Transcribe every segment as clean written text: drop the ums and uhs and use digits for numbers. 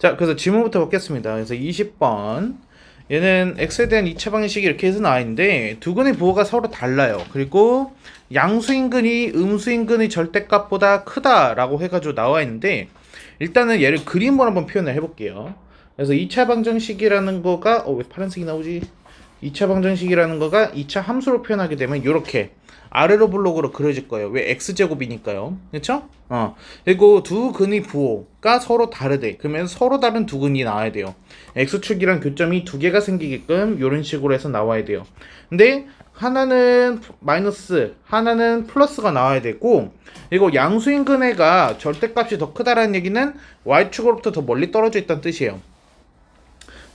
자, 그래서 질문부터 받겠습니다. 그래서 20번. 얘는 x에 대한 2차 방정식이 이렇게 해서 나와 있는데 두 근의 부호가 서로 달라요. 그리고 양수인근이 음수인근의 절대값보다 크다라고 해가지고 나와 있는데 일단은 얘를 그림으로 한번 표현을 해볼게요. 그래서 2차 방정식이라는 거가 왜 파란색이 나오지? 2차 방정식이라는 거가 2차 함수로 표현하게 되면 이렇게 아래로 블록으로 그려질 거예요. 왜 x제곱이니까요. 그렇죠? 그리고 두 근의 부호가 서로 다르대. 그러면 서로 다른 두 근이 나와야 돼요. x축이랑 교점이 두 개가 생기게끔 이런 식으로 해서 나와야 돼요. 근데 하나는 마이너스, 하나는 플러스가 나와야 되고, 그리고 양수인 근해가 절대값이 더 크다라는 얘기는 y축으로부터 더 멀리 떨어져 있다는 뜻이에요.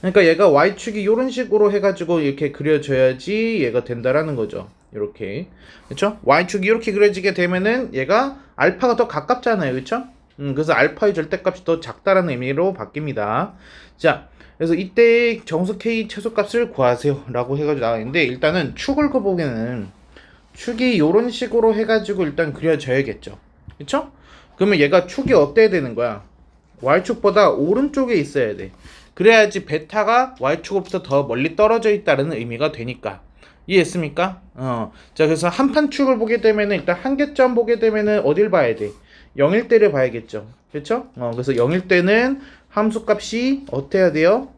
그러니까 얘가 y축이 이런 식으로 해가지고 이렇게 그려져야지 얘가 된다라는 거죠. 이렇게, 그렇죠? y축이 이렇게 그려지게 되면은 얘가 알파가 더 가깝잖아요, 그렇죠? 그래서 알파의 절대값이 더 작다라는 의미로 바뀝니다. 자, 그래서 이때 정수 k 최소값을 구하세요라고 해가지고 나와있는데 일단은 축을 그보기에는 축이 이런 식으로 해가지고 일단 그려져야겠죠, 그렇죠? 그러면 얘가 축이 어때야 되는 거야? y축보다 오른쪽에 있어야 돼. 그래야지 베타가 y축으로부터 더 멀리 떨어져 있다는 의미가 되니까. 이해했습니까? 자, 그래서 한판축을 보게 되면은 일단 한계점 보게 되면은 어딜 봐야 돼? 0일대를 봐야겠죠. 그렇죠? 그래서 0일대는 함수값이 어때야 돼요?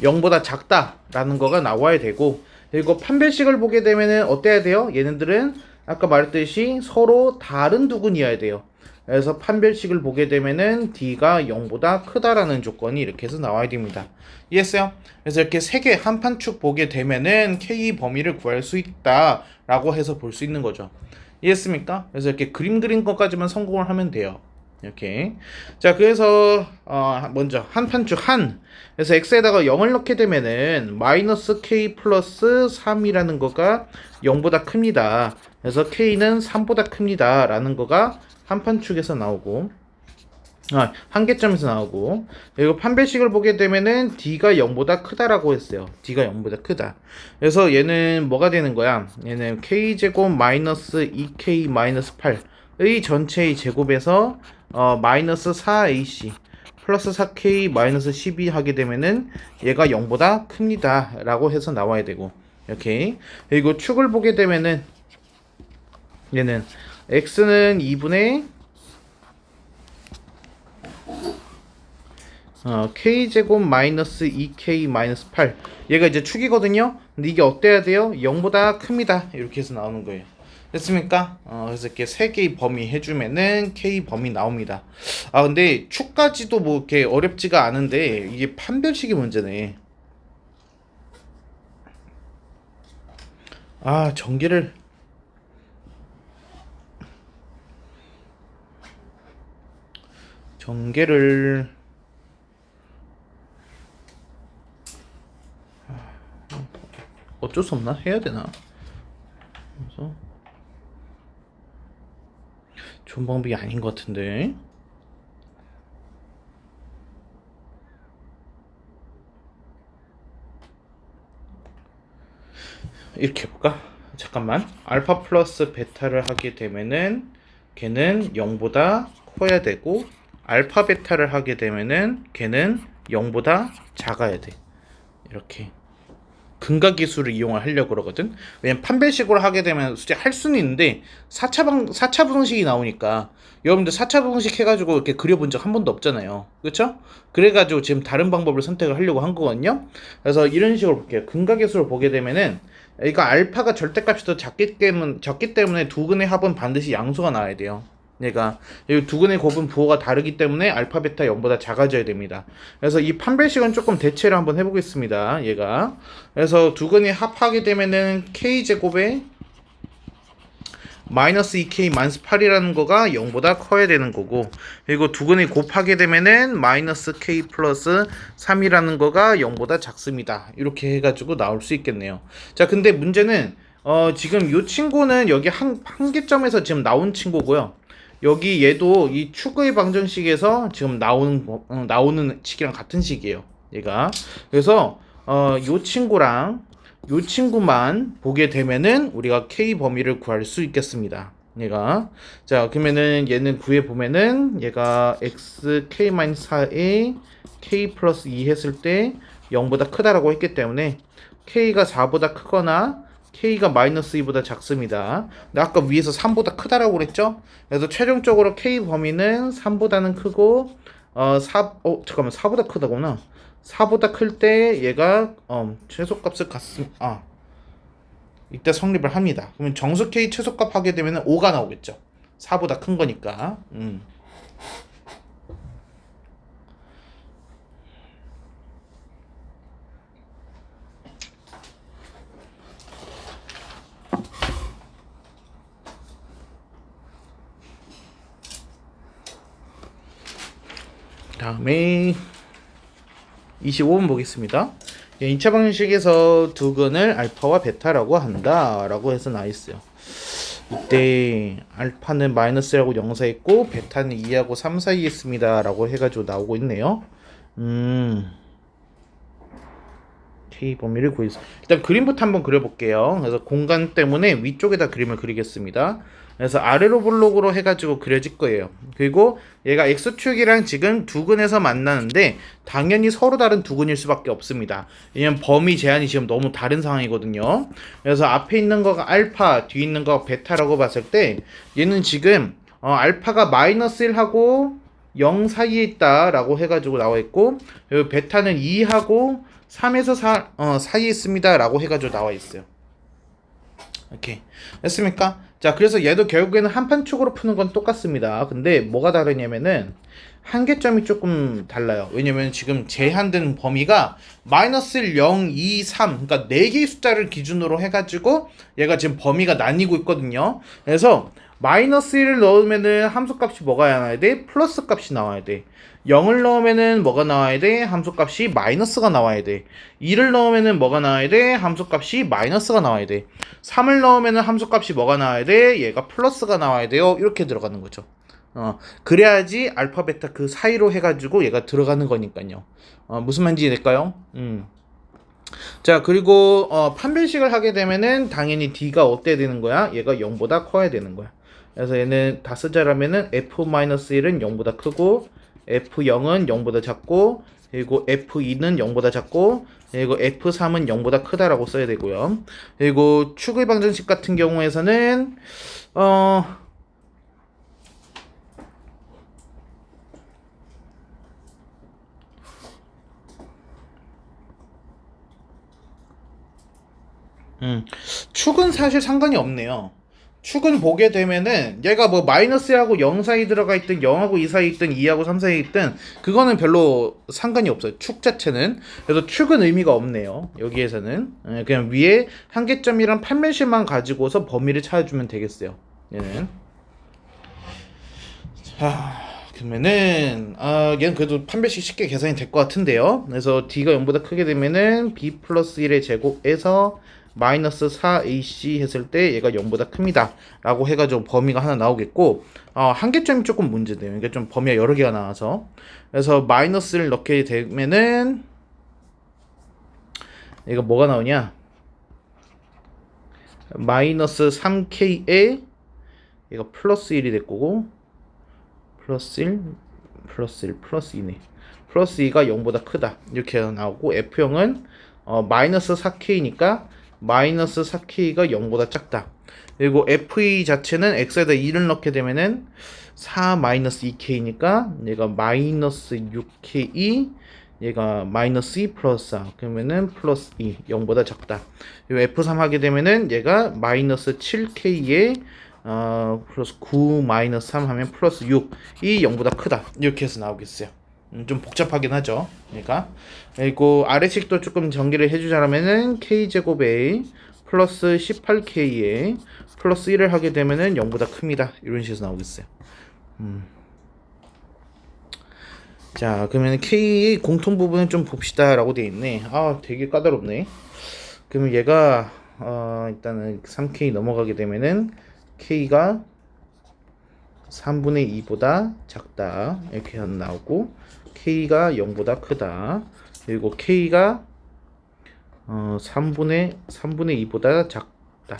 0보다 작다라는 거가 나와야 되고, 그리고 판별식을 보게 되면은 어때야 돼요? 얘네들은 아까 말했듯이 서로 다른 두근이어야 돼요. 그래서 판별식을 보게 되면은 D가 0보다 크다라는 조건이 이렇게 해서 나와야 됩니다. 이해했어요? 그래서 이렇게 세 개 한판축 보게 되면은 K 범위를 구할 수 있다라고 해서 볼 수 있는 거죠. 이해했습니까? 그래서 이렇게 그림 그린 것까지만 성공을 하면 돼요. 이렇게. 자, 그래서 먼저 한판축 한. 그래서 x에다가 0을 넣게 되면은 마이너스 k 플러스 3이라는 거가 0보다 큽니다. 그래서 k는 3보다 큽니다. 라는 거가 한판축에서 나오고, 한계점에서 나오고, 그리고 판별식을 보게 되면은 d가 0보다 크다라고 했어요. d가 0보다 크다. 그래서 얘는 뭐가 되는 거야? 얘는 k제곱 마이너스 2k 마이너스 8의 전체의 제곱에서 마이너스 4ac 플러스 4k 마이너스 12 하게 되면은 얘가 0보다 큽니다 라고 해서 나와야 되고, 이렇게. 그리고 축을 보게 되면은 얘는 x는 2분의 k제곱 마이너스 2k 마이너스 8 얘가 이제 축이거든요. 근데 이게 어때야 돼요? 0보다 큽니다 이렇게 해서 나오는 거예요. 됐습니까? 그래서 이렇게 세 개의 범위 해주면은 k 범위 나옵니다. 근데 축까지도 뭐 이렇게 어렵지가 않은데 이게 판별식이 문제네. 전개를 어쩔 수 없나? 해야 되나? 그래서 좋은 방법이 아닌 것 같은데. 이렇게 해볼까? 잠깐만. 알파 플러스 베타를 하게 되면은 걔는 0보다 커야 되고, 알파 베타를 하게 되면은 걔는 0보다 작아야 돼. 이렇게 근각 기술을 이용하려고 그러거든. 왜냐면 판별식으로 하게 되면 솔직히 할 수는 있는데 4차 분식이 나오니까, 여러분들 4차 분식 해가지고 이렇게 그려본 적 한 번도 없잖아요. 그쵸? 그래가지고 지금 다른 방법을 선택을 하려고 한 거거든요. 그래서 이런 식으로 볼게요. 근각 기술을 보게 되면은 그러니까 알파가 절대값이 더 작기 때문에 두 근의 합은 반드시 양수가 나와야 돼요. 얘가 두 근의 곱은 부호가 다르기 때문에 알파 베타 0보다 작아져야 됩니다. 그래서 이 판별식은 조금 대체를 한번 해보겠습니다. 얘가 그래서 두 근이 합하게 되면은 k제곱에 마이너스 2k 마이너스 8이라는 거가 0보다 커야 되는 거고, 그리고 두 근이 곱하게 되면은 마이너스 k 플러스 3이라는 거가 0보다 작습니다. 이렇게 해가지고 나올 수 있겠네요. 자, 근데 문제는 지금 이 친구는 여기 한계점에서 지금 나온 친구고요. 여기 얘도 이 축의 방정식에서 지금 나오는 식이랑 같은 식이에요. 얘가. 그래서 이 친구랑 이 친구만 보게 되면은 우리가 K 범위를 구할 수 있겠습니다. 얘가. 자, 그러면은 얘는 구해보면은 얘가 xk-4에 k 플러스 2 했을 때 0보다 크다라고 했기 때문에 k가 4보다 크거나 k가 마이너스 2보다 작습니다. 근데 아까 위에서 3보다 크다라고 그랬죠? 그래서 최종적으로 k 범위는 3보다는 크고 잠깐만 4보다 크다구나. 4보다 클 때 얘가 최소값을 이때 성립을 합니다. 그러면 정수 k 최소값 하게 되면 5가 나오겠죠. 4보다 큰 거니까. 다음에 25번 보겠습니다. 2차 방정식에서 두근을 알파와 베타라고 한다 라고 해서 나와있어요. 이때 알파는 마이너스라고 영사했고 베타는 2하고 3 사이에 있습니다 라고 해가지고 나오고 있네요. K 범위를 구해서 일단 그림부터 한번 그려볼게요. 그래서 공간 때문에 위쪽에다 그림을 그리겠습니다. 그래서 아래로 블록으로 해가지고 그려질 거예요. 그리고 얘가 x축이랑 지금 두근에서 만나는데 당연히 서로 다른 두근일 수밖에 없습니다. 왜냐면 범위 제한이 지금 너무 다른 상황이거든요. 그래서 앞에 있는 거가 알파, 뒤에 있는 거가 베타라고 봤을 때 얘는 지금 알파가 마이너스 1하고 0 사이에 있다라고 해가지고 나와 있고, 그리고 베타는 2하고 3에서 4 사이에 있습니다 라고 해가지고 나와 있어요. 이렇게 됐습니까? 자, 그래서 얘도 결국에는 한판축으로 푸는 건 똑같습니다. 근데 뭐가 다르냐면은 한계점이 조금 달라요. 왜냐면 지금 제한된 범위가 마이너스 1, 0, 2, 3 그러니까 4개의 숫자를 기준으로 해가지고 얘가 지금 범위가 나뉘고 있거든요. 그래서 마이너스 1을 넣으면은 함수값이 뭐가 나와야 돼? 플러스 값이 나와야 돼. 0을 넣으면은 뭐가 나와야 돼? 함수값이 마이너스가 나와야 돼. 2를 넣으면은 뭐가 나와야 돼? 함수값이 마이너스가 나와야 돼. 3을 넣으면은 함수값이 뭐가 나와야 돼? 얘가 플러스가 나와야 돼요. 이렇게 들어가는 거죠. 그래야지 알파 베타 그 사이로 해가지고 얘가 들어가는 거니까요. 무슨 말인지 될까요? 자, 그리고 판별식을 하게 되면은 당연히 D가 어때야 되는 거야? 얘가 0보다 커야 되는 거야. 그래서 얘는 다 쓰자라면은 F-1은 0보다 크고 F0은 0보다 작고, 그리고 F2는 0보다 작고, 그리고 F3은 0보다 크다라고 써야 되고요. 그리고 축의 방정식 같은 경우에서는 축은 사실 상관이 없네요. 축은 보게 되면은 얘가 뭐 마이너스하고 0 사이 들어가 있든 0하고 2 사이 있든 2하고 3 사이 있든 그거는 별로 상관이 없어요. 축 자체는. 그래서 축은 의미가 없네요. 여기에서는 그냥 위에 한계점이랑 판별식만 가지고서 범위를 찾아주면 되겠어요. 얘는. 자, 그러면은 얘는 그래도 판별식 쉽게 계산이 될 것 같은데요. 그래서 D가 0보다 크게 되면은 B 플러스 1의 제곱에서 마이너스 4AC 했을 때 얘가 0보다 큽니다 라고 해가지고 범위가 하나 나오겠고, 한계점이 조금 문제돼요. 이게 좀 범위가 여러 개가 나와서. 그래서 마이너스를 넣게 되면은 얘가 뭐가 나오냐, 마이너스 3K에 얘가 플러스 1이 될 거고, 플러스 1 플러스 1 플러스 2네. 플러스 2가 0보다 크다 이렇게 나오고, F형은 마이너스 4K니까 마이너스 4K가 0보다 작다. 그리고 FE 자체는 X에다 2를 넣게 되면은 4 마이너스 2K니까 얘가 마이너스 6K, 얘가 마이너스 2 플러스 4 그러면은 플러스 2 0보다 작다. 그리고 F3 하게 되면은 얘가 마이너스 7K에 플러스 9 마이너스 3 하면 플러스 6이 0보다 크다 이렇게 해서 나오겠어요. 좀 복잡하긴 하죠. 그러니까 그리고 아래식도 조금 전개를 해주자면은 k제곱에 플러스 18k에 플러스 1을 하게 되면은 0보다 큽니다. 이런 식으로 나오겠어요. 자, 그러면 k 공통 부분을 좀 봅시다라고 되어 있네. 되게 까다롭네. 그러면 얘가 일단은 3k 넘어가게 되면은 k가 3분의 2보다 작다 이렇게 나오고, k가 0보다 크다, 그리고 k가 3분의 2보다 작다.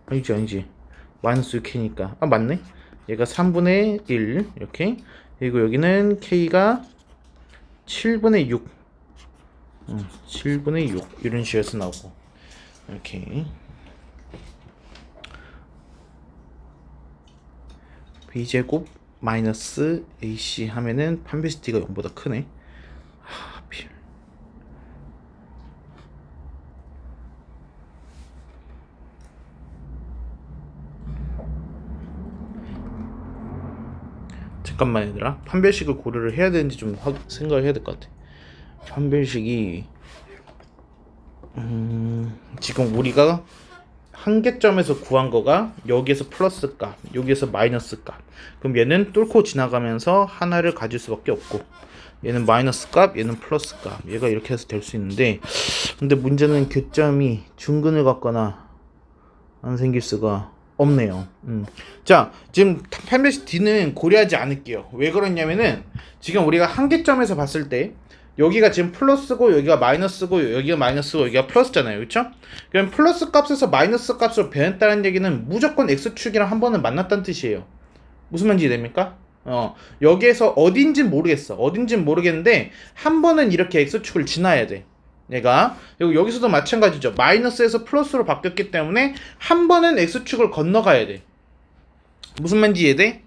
아니지 마이너스 6K니까 맞네. 얘가 3분의 1 이렇게. 그리고 여기는 K가 7분의 6 7분의 6 이런 식으로 나오고 이렇게. B제곱 마이너스 AC 하면은 판별식 D가 0보다 크네. 하필. 잠깐만 얘들아, 판별식을 고려를 해야 되는지 좀 생각을 해야 될 것 같아. 판별식이 지금 우리가 한계점에서 구한 거가 여기에서 플러스 값, 여기에서 마이너스 값. 그럼 얘는 뚫고 지나가면서 하나를 가질 수밖에 없고, 얘는 마이너스 값, 얘는 플러스 값. 얘가 이렇게 해서 될 수 있는데, 근데 문제는 교점이 중근을 갖거나 안 생길 수가 없네요. 자, 지금 판별식 D는 고려하지 않을게요. 왜 그러냐면은 지금 우리가 한계점에서 봤을 때 여기가 지금 플러스고 여기가 마이너스고 여기가 마이너스고 여기가 플러스잖아요. 그렇죠? 그럼 플러스 값에서 마이너스 값으로 변했다는 얘기는 무조건 x축이랑 한 번은 만났다는 뜻이에요. 무슨 말인지 됩니까? 여기에서 어딘진 모르겠어. 어딘진 모르겠는데 한 번은 이렇게 x축을 지나야 돼. 얘가. 그리고 여기서도 마찬가지죠. 마이너스에서 플러스로 바뀌었기 때문에 한 번은 x축을 건너가야 돼. 무슨 말인지 이해돼?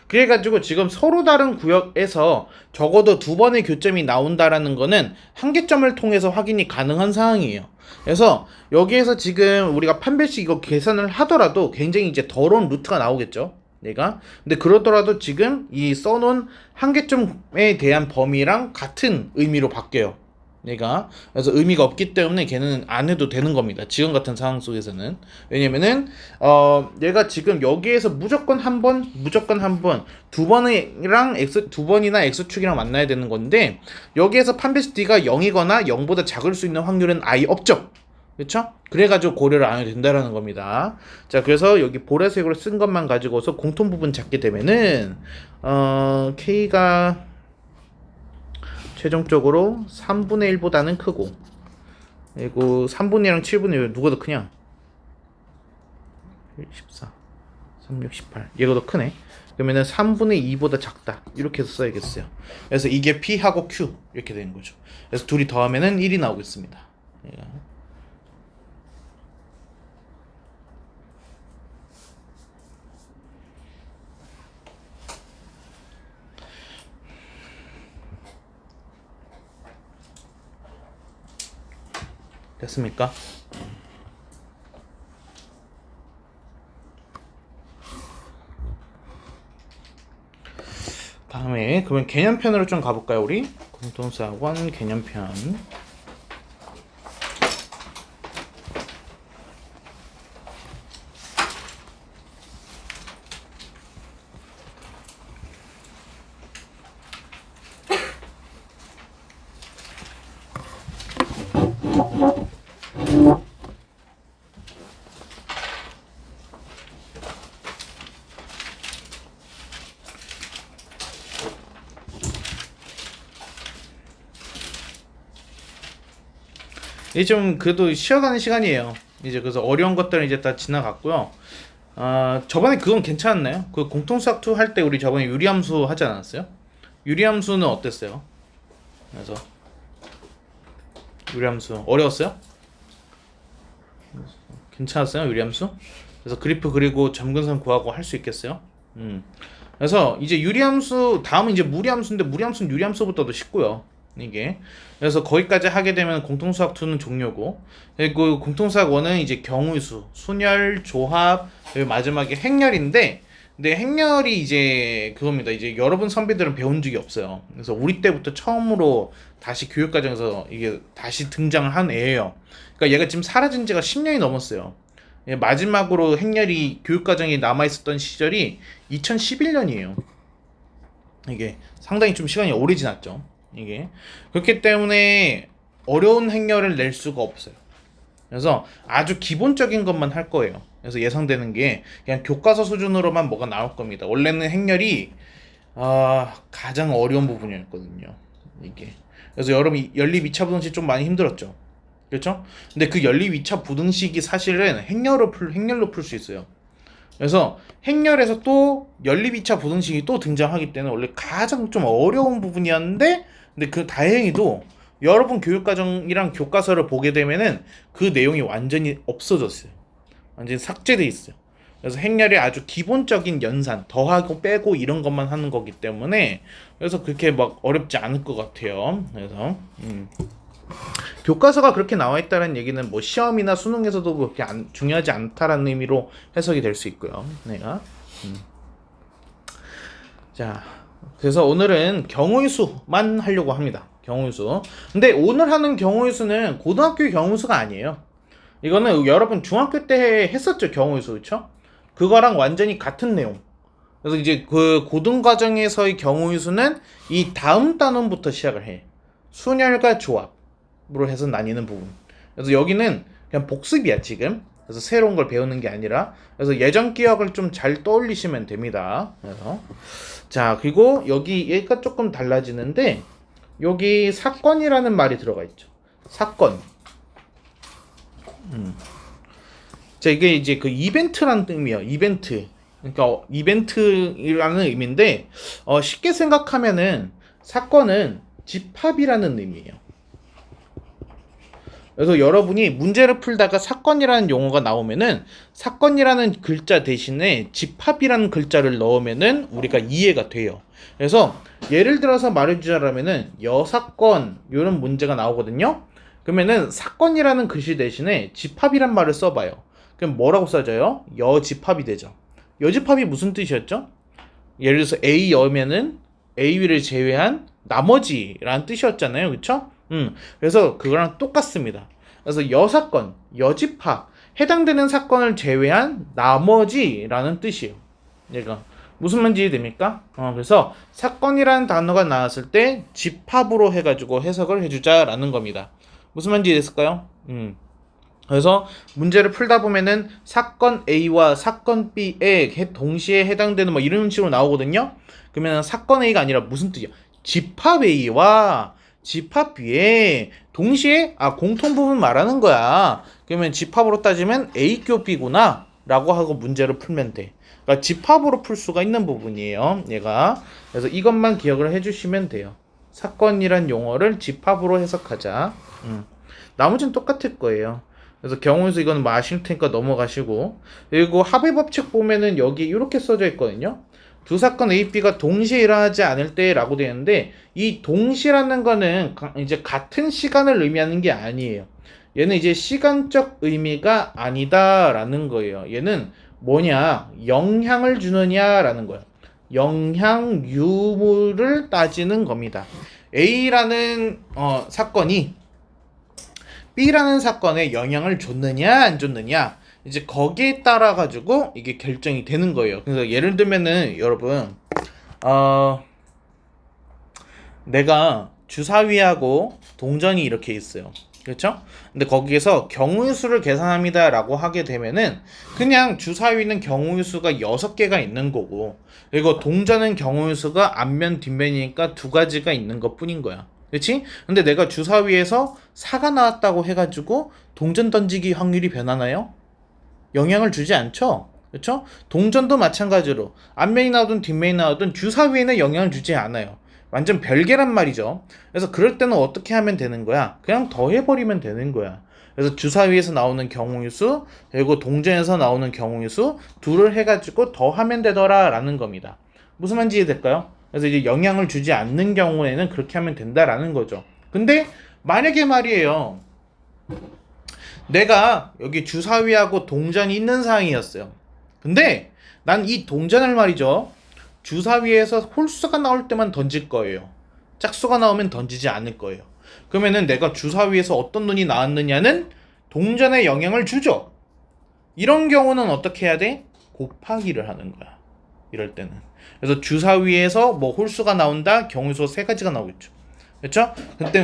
그래가지고 지금 서로 다른 구역에서 적어도 두 번의 교점이 나온다라는 거는 한계점을 통해서 확인이 가능한 상황이에요. 그래서 여기에서 지금 우리가 판별식 이거 계산을 하더라도 굉장히 이제 더러운 루트가 나오겠죠. 얘가. 근데 그러더라도 지금 이 써놓은 한계점에 대한 범위랑 같은 의미로 바뀌어요. 얘가. 그래서 의미가 없기 때문에 걔는 안 해도 되는 겁니다. 지금 같은 상황 속에서는. 왜냐면은 얘가 지금 여기에서 무조건 한 번 두 번이랑 두 번이나 x축이랑 만나야 되는 건데, 여기에서 판별식 D가 0이거나 0보다 작을 수 있는 확률은 아예 없죠. 그렇죠? 그래가지고 고려를 안 해도 된다라는 겁니다. 자, 그래서 여기 보라색으로 쓴 것만 가지고서 공통 부분 찾게 되면은 K가 최종적으로 3분의 1보다는 크고, 그리고 3분의 1랑 7분의 1 누가 더 크냐? 14, 36, 18 얘가 더 크네. 그러면은 3분의 2보다 작다 이렇게 해서 써야겠어요. 그래서 이게 P하고 Q 이렇게 되는 거죠. 그래서 둘이 더하면은 1이 나오겠습니다. 됐습니까? 다음에 그러면 개념편으로 좀 가볼까요? 우리 공통수학원 개념편. 이제 좀 그래도 쉬어가는 시간이에요. 이제 그래서 어려운 것들은 이제 다 지나갔고요. 저번에 그건 괜찮았나요? 그 공통수학 2 할 때 우리 저번에 유리함수 하지 않았어요? 유리함수는 어땠어요? 그래서 유리함수 어려웠어요? 괜찮았어요? 유리함수? 그래서 그래프 그리고 점근선 구하고 할 수 있겠어요? 그래서 이제 유리함수 다음은 이제 무리함수인데, 무리함수는 유리함수보다도 쉽고요. 이게. 그래서 거기까지 하게 되면 공통수학 2는 종료고, 그리고 공통수학 1은 이제 경우수, 순열, 조합, 그리고 마지막에 행렬인데, 근데 행렬이 이제 그겁니다. 이제 여러분 선배들은 배운 적이 없어요. 그래서 우리 때부터 처음으로 다시 교육과정에서 이게 다시 등장을 한 애예요. 그러니까 얘가 지금 사라진 지가 10년이 넘었어요. 마지막으로 행렬이 교육과정에 남아있었던 시절이 2011년이에요. 이게 상당히 좀 시간이 오래 지났죠. 이게 그렇기 때문에 어려운 행렬을 낼 수가 없어요. 그래서 아주 기본적인 것만 할 거예요. 그래서 예상되는 게 그냥 교과서 수준으로만 뭐가 나올 겁니다. 원래는 행렬이 가장 어려운 부분이었거든요. 이게. 그래서 여러분 연립 2차 부등식 좀 많이 힘들었죠. 그렇죠? 근데 그 연립 2차 부등식이 사실은 행렬로 풀 수 있어요. 그래서 행렬에서 또 연립 2차 부등식이 또 등장하기 때문에 원래 가장 좀 어려운 부분이었는데, 근데 그 다행히도 여러분 교육과정이랑 교과서를 보게 되면은 그 내용이 완전히 없어졌어요. 완전히 삭제돼 있어요. 그래서 행렬이 아주 기본적인 연산, 더하고 빼고 이런 것만 하는 거기 때문에 그래서 그렇게 막 어렵지 않을 것 같아요. 그래서 교과서가 그렇게 나와 있다는 얘기는 뭐 시험이나 수능에서도 그렇게 중요하지 않다라는 의미로 해석이 될 수 있고요. 내가 자, 그래서 오늘은 경우의 수만 하려고 합니다. 경우의 수. 근데 오늘 하는 경우의 수는 고등학교 경우의 수가 아니에요. 이거는 여러분 중학교 때 했었죠, 경우의 수. 그렇죠? 그거랑 완전히 같은 내용. 그래서 이제 그 고등과정에서의 경우의 수는 이 다음 단원부터 시작을 해. 순혈과 조합으로 해서 나뉘는 부분. 그래서 여기는 그냥 복습이야, 지금. 그래서 새로운 걸 배우는 게 아니라. 그래서 예전 기억을 좀 잘 떠올리시면 됩니다. 그래서 자, 그리고 여기 얘가 조금 달라지는데 여기 사건이라는 말이 들어가 있죠. 사건. 자, 이게 이제 그 이벤트라는 의미예요. 이벤트. 그러니까 이벤트라는 의미인데 쉽게 생각하면은 사건은 집합이라는 의미예요. 그래서 여러분이 문제를 풀다가 사건이라는 용어가 나오면은 사건이라는 글자 대신에 집합이라는 글자를 넣으면은 우리가 이해가 돼요. 그래서 예를 들어서 말해주자면은 여사건 이런 문제가 나오거든요. 그러면은 사건이라는 글씨 대신에 집합이란 말을 써봐요. 그럼 뭐라고 써져요? 여집합이 되죠. 여집합이 무슨 뜻이었죠? 예를 들어서 A 여면은 A를 제외한 나머지라는 뜻이었잖아요. 그쵸? 그래서 그거랑 똑같습니다. 그래서 여사건, 여집합, 해당되는 사건을 제외한 나머지라는 뜻이에요. 얘가 무슨 말인지 이해됩니까? 그래서 사건이라는 단어가 나왔을 때 집합으로 해가지고 해석을 해주자라는 겁니다. 무슨 말인지 이해됐을까요? 그래서 문제를 풀다 보면은 사건 A와 사건 B에 동시에 해당되는 뭐 이런 식으로 나오거든요. 그러면 사건 A가 아니라 무슨 뜻이야? 집합 A와 집합 B에 동시에 공통 부분 말하는 거야. 그러면 집합으로 따지면 A교 B구나 라고 하고 문제를 풀면 돼. 그러니까 집합으로 풀 수가 있는 부분이에요, 얘가. 그래서 이것만 기억을 해주시면 돼요. 사건이란 용어를 집합으로 해석하자. 나머지는 똑같을 거예요. 그래서 경우에서 이건 뭐 아실 테니까 넘어가시고, 그리고 합의 법칙 보면은 여기 이렇게 써져 있거든요. 두 사건 A, B가 동시에 일어나지 않을 때라고 되어 있는데, 이 동시라는 거는 이제 같은 시간을 의미하는 게 아니에요. 얘는 이제 시간적 의미가 아니다라는 거예요. 얘는 뭐냐? 영향을 주느냐라는 거예요. 영향 유무를 따지는 겁니다. A라는 사건이 B라는 사건에 영향을 줬느냐 안 줬느냐, 이제 거기에 따라 가지고 이게 결정이 되는 거예요. 그래서 예를 들면은 여러분 내가 주사위하고 동전이 이렇게 있어요. 그렇죠? 근데 거기에서 경우의 수를 계산합니다 라고 하게 되면은 그냥 주사위는 경우의 수가 6개가 있는 거고, 그리고 동전은 경우의 수가 앞면 뒷면이니까 2가지가 있는 것 뿐인 거야. 그렇지? 근데 내가 주사위에서 4가 나왔다고 해가지고 동전 던지기 확률이 변하나요? 영향을 주지 않죠? 그렇죠? 동전도 마찬가지로 앞면이 나오든 뒷면이 나오든 주사위에는 영향을 주지 않아요. 완전 별개란 말이죠. 그래서 그럴 때는 어떻게 하면 되는 거야? 그냥 더해버리면 되는 거야. 그래서 주사위에서 나오는 경우의 수, 그리고 동전에서 나오는 경우의 수 둘을 해가지고 더하면 되더라 라는 겁니다. 무슨 말인지 이해될까요? 그래서 이제 영향을 주지 않는 경우에는 그렇게 하면 된다라는 거죠. 근데 만약에 말이에요, 내가 여기 주사위하고 동전이 있는 상황이었어요. 근데 난 이 동전을 말이죠, 주사위에서 홀수가 나올 때만 던질 거예요. 짝수가 나오면 던지지 않을 거예요. 그러면은 내가 주사위에서 어떤 눈이 나왔느냐는 동전에 영향을 주죠. 이런 경우는 어떻게 해야 돼? 곱하기를 하는 거야. 이럴 때는. 그래서 주사위에서 뭐 홀수가 나온다, 경우수가 3가지가 나오겠죠. 그렇죠?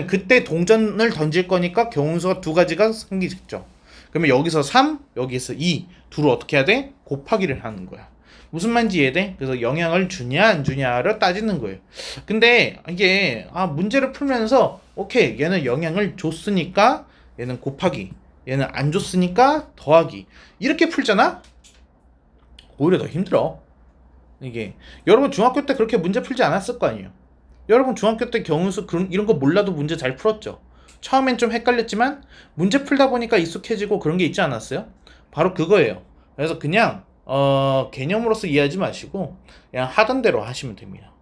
그때 동전을 던질 거니까 경우수가 2가지가 생기겠죠. 그러면 여기서 3, 여기서 2, 둘을 어떻게 해야 돼? 곱하기를 하는 거야. 무슨 말인지 이해돼? 그래서 영향을 주냐 안 주냐를 따지는 거예요. 근데 이게 문제를 풀면서 오케이, 얘는 영향을 줬으니까 얘는 곱하기, 얘는 안 줬으니까 더하기, 이렇게 풀잖아? 오히려 더 힘들어. 이게 여러분 중학교 때 그렇게 문제 풀지 않았을 거 아니에요. 여러분 중학교 때 경우수 그런 이런 거 몰라도 문제 잘 풀었죠. 처음엔 좀 헷갈렸지만 문제 풀다 보니까 익숙해지고 그런 게 있지 않았어요? 바로 그거예요. 그래서 그냥 개념으로서 이해하지 마시고 그냥 하던 대로 하시면 됩니다.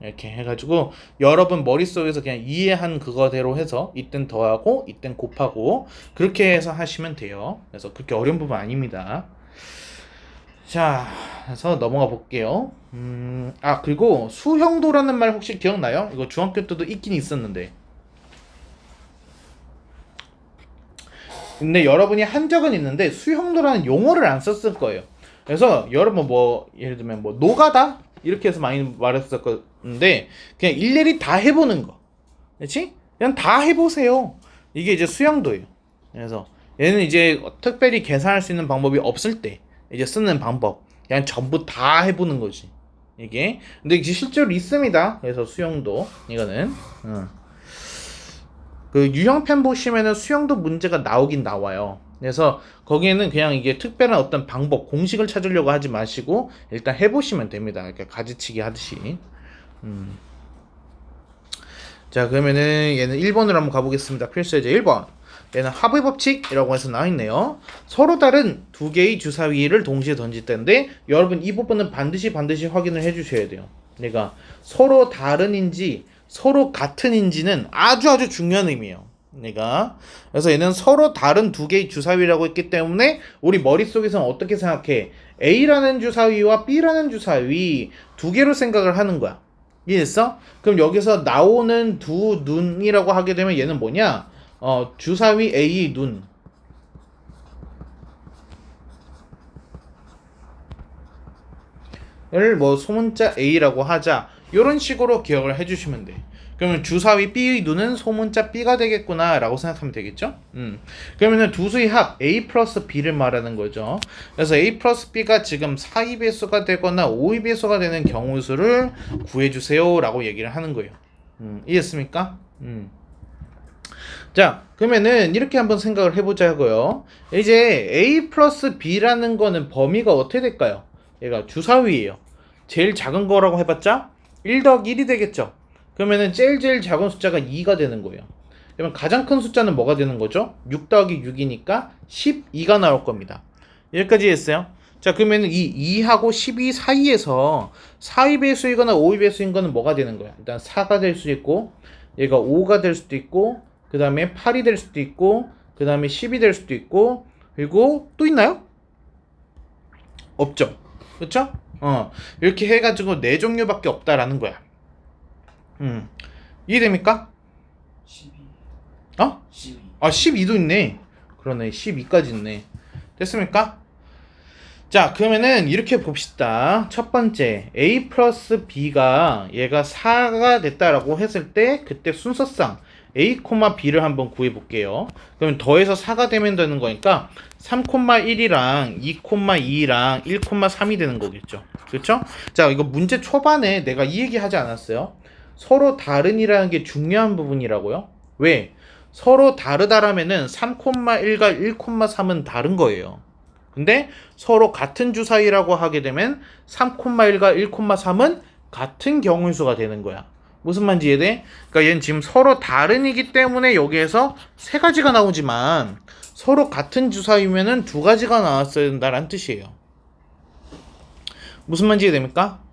이렇게 해가지고 여러분 머릿속에서 그냥 이해한 그거대로 해서 이땐 더하고 이땐 곱하고 그렇게 해서 하시면 돼요. 그래서 그렇게 어려운 부분 아닙니다. 자, 그래서 넘어가 볼게요. 그리고 수형도라는 말 혹시 기억나요? 이거 중학교 때도 있긴 있었는데. 근데 여러분이 한 적은 있는데 수형도라는 용어를 안 썼을 거예요. 그래서 여러분 뭐 예를 들면 뭐 노가다 이렇게 해서 많이 말했었는데 그냥 일일이 다 해보는 거, 그렇지? 그냥 다 해보세요. 이게 이제 수형도예요. 그래서 얘는 이제 특별히 계산할 수 있는 방법이 없을 때 이제 쓰는 방법, 그냥 전부 다 해보는 거지 이게. 근데 이게 실제로 있습니다. 그래서 수형도 이거는 그 유형편 보시면은 수형도 문제가 나오긴 나와요. 그래서 거기에는 그냥 이게 특별한 어떤 방법, 공식을 찾으려고 하지 마시고 일단 해보시면 됩니다. 그러니까 가지치기 하듯이. 자, 그러면은 얘는 1번으로 한번 가보겠습니다. 필수예제 1번. 얘는 합의 법칙이라고 해서 나와있네요. 서로 다른 두 개의 주사위를 동시에 던질 때인데 여러분 이 부분은 반드시 확인을 해주셔야 돼요. 그러니까 서로 다른인지 서로 같은인지는 아주 중요한 의미예요. 그래서 얘는 서로 다른 두 개의 주사위라고 했기 때문에 우리 머릿속에서는 어떻게 생각해? A라는 주사위와 B라는 주사위 두 개로 생각을 하는 거야. 이해했어? 그럼 여기서 나오는 두 눈이라고 하게 되면 얘는 뭐냐? 주사위 A 눈. 을 뭐 소문자 A라고 하자. 이런 식으로 기억을 해주시면 돼. 그러면 주사위 B의 눈은 소문자 B가 되겠구나 라고 생각하면 되겠죠? 그러면은 두 수의 합 A 플러스 B를 말하는 거죠. 그래서 A 플러스 B가 지금 4의 배수가 되거나 5의 배수가 되는 경우수를 구해주세요 라고 얘기를 하는 거예요. 이해했습니까? 자, 그러면은 이렇게 한번 생각을 해보자고요. 이제 A 플러스 B라는 거는 범위가 어떻게 될까요? 얘가 주사위예요. 제일 작은 거라고 해봤자 1 더하기 1이 되겠죠. 그러면은 제일 작은 숫자가 2가 되는 거예요. 그러면 가장 큰 숫자는 뭐가 되는 거죠? 6 더하기 6이니까 12가 나올 겁니다. 여기까지 했어요. 자, 그러면은 이 2하고 12 사이에서 4의 배수이거나 5의 배수인 거는 뭐가 되는 거야? 일단 4가 될 수 있고 얘가 5가 될 수도 있고 그 다음에 8이 될 수도 있고 그 다음에 10이 될 수도 있고 그리고 또 있나요? 없죠. 그쵸? 이렇게 해가지고 4종류밖에 없다라는 거야. 이해됩니까? 12. 12. 12도 있네. 그러네. 12까지 있네. 됐습니까? 자, 그러면은 이렇게 봅시다. 첫 번째, A 플러스 B가 얘가 4가 됐다라고 했을 때 그때 순서상 A, B를 한번 구해볼게요. 그러면 더해서 4가 되면 되는 거니까 3,1이랑 2,2랑 1,3이 되는 거겠죠. 그렇죠? 자, 이거 문제 초반에 내가 이 얘기 하지 않았어요? 서로 다른이라는 게 중요한 부분이라고요. 왜? 서로 다르다라면은 3,1과 1,3은 다른 거예요. 근데 서로 같은 주사위라고 하게 되면 3,1과 1,3은 같은 경우수가 되는 거야. 무슨 말인지 이해돼? 그러니까 얘는 지금 서로 다른이기 때문에 여기에서 세 가지가 나오지만 서로 같은 주사위면은 두 가지가 나왔어야 된다라는 뜻이에요. 무슨 말인지 이해됩니까?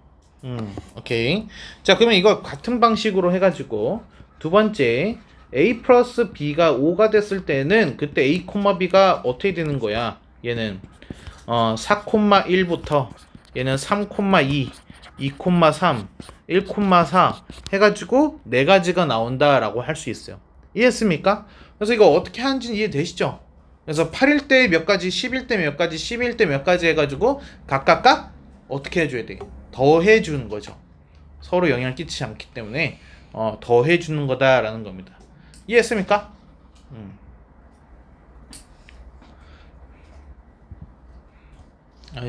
오케이. 자, 그러면 이거 같은 방식으로 해가지고 두 번째 A 플러스 B가 5가 됐을 때는 그때 A, B가 어떻게 되는 거야? 얘는 4,1부터 얘는 3,2 2,3 1,4 해가지고 네 가지가 나온다라고 할 수 있어요. 이해했습니까? 그래서 이거 어떻게 하는지 이해되시죠? 그래서 8일 때 몇 가지, 10일 때 몇 가지, 12일 때 몇 가지 해가지고 각각 어떻게 해줘야 돼? 더해주는 거죠. 서로 영향을 끼치지 않기 때문에 더해주는 거다라는 겁니다. 이해했습니까?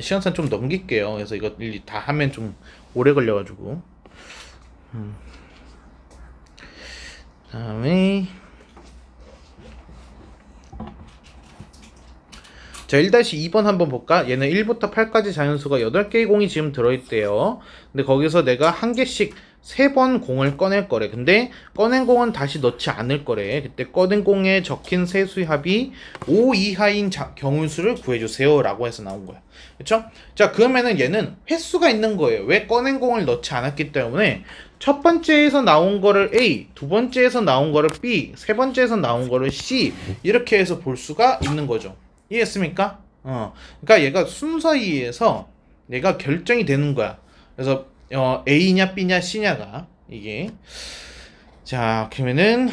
시간상 좀 넘길게요. 그래서 이거 일일이 다 하면 좀 오래 걸려가지고. 다음에 자, 1-2번 한번 볼까? 얘는 1부터 8까지 자연수가 8개의 공이 지금 들어있대요. 근데 거기서 내가 한 개씩 3번 공을 꺼낼 거래. 근데 꺼낸 공은 다시 넣지 않을 거래. 그때 꺼낸 공에 적힌 세수의 합이 5 이하인 경우수를 구해주세요 라고 해서 나온 거야. 그쵸? 자, 그러면은 얘는 횟수가 있는 거예요. 왜? 꺼낸 공을 넣지 않았기 때문에 첫 번째에서 나온 거를 A, 두 번째에서 나온 거를 B, 세 번째에서 나온 거를 C 이렇게 해서 볼 수가 있는 거죠. 이해했습니까? 그러니까 얘가 순서에 의해서 얘가 결정이 되는 거야. 그래서 A냐 B냐 C냐가 이게 자 그러면은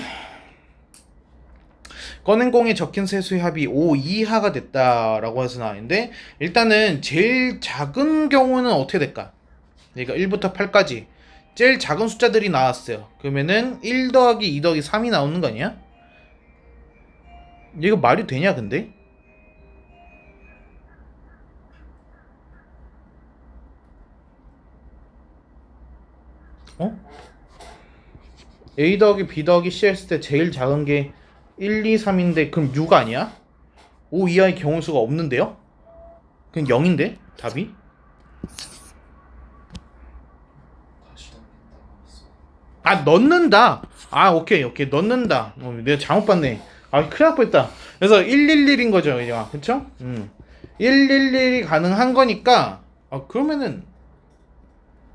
꺼낸 공에 적힌 세수의 합이 5 이하가 됐다라고 해서 나왔는데 일단은 제일 작은 경우는 어떻게 될까? 그러니까 1부터 8까지 제일 작은 숫자들이 나왔어요. 그러면은 1 더하기 2 더하기 3이 나오는 거 아니야? 이거 말이 되냐 근데? A 더하기 B 더하기 C 했을 때 제일 작은 게 1, 2, 3인데 그럼 6 아니야? 5 이하의 경우수가 없는데요? 그냥 0인데 답이? 아 넣는다. 아 오케이 넣는다. 내가 잘못 봤네. 아 큰일 날 뻔했다. 그래서 111인 거죠 이제 그쵸? 111이 가능한 거니까 그러면은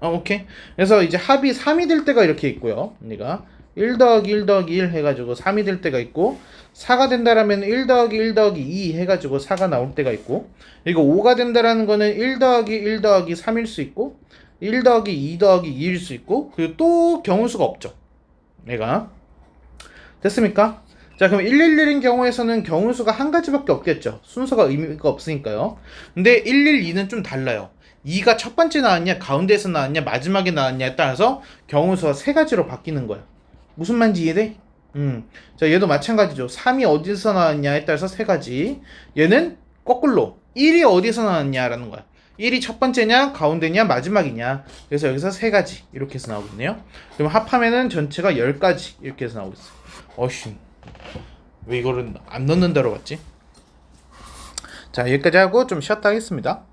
오케이. 그래서 이제 합이 3이 될 때가 이렇게 있고요. 우리가 1 더하기 1 더하기 1 해가지고 3이 될 때가 있고 4가 된다라면 1 더하기 1 더하기 2 해가지고 4가 나올 때가 있고 그리고 5가 된다라는 거는 1 더하기 1 더하기 3일 수 있고 1 더하기 2 더하기 2일 수 있고 그리고 또 경우수가 없죠. 얘가 됐습니까? 자 그럼 111인 경우에서는 경우수가 한 가지밖에 없겠죠. 순서가 의미가 없으니까요. 근데 112는 좀 달라요. 2가 첫 번째 나왔냐 가운데에서 나왔냐 마지막에 나왔냐에 따라서 경우수가 세 가지로 바뀌는 거야. 무슨 말인지 이해돼? 자 얘도 마찬가지죠. 3이 어디서 나왔냐에 따라서 세 가지. 얘는 거꾸로 1이 어디서 나왔냐라는 거야. 1이 첫 번째냐 가운데냐 마지막이냐. 그래서 여기서 세 가지 이렇게 해서 나오거든요. 그럼 합하면은 전체가 10가지 이렇게 해서 나오겠어. 어휴 왜 이거를 안 넣는 대로 갔지? 자 여기까지 하고 좀 쉬었다 하겠습니다.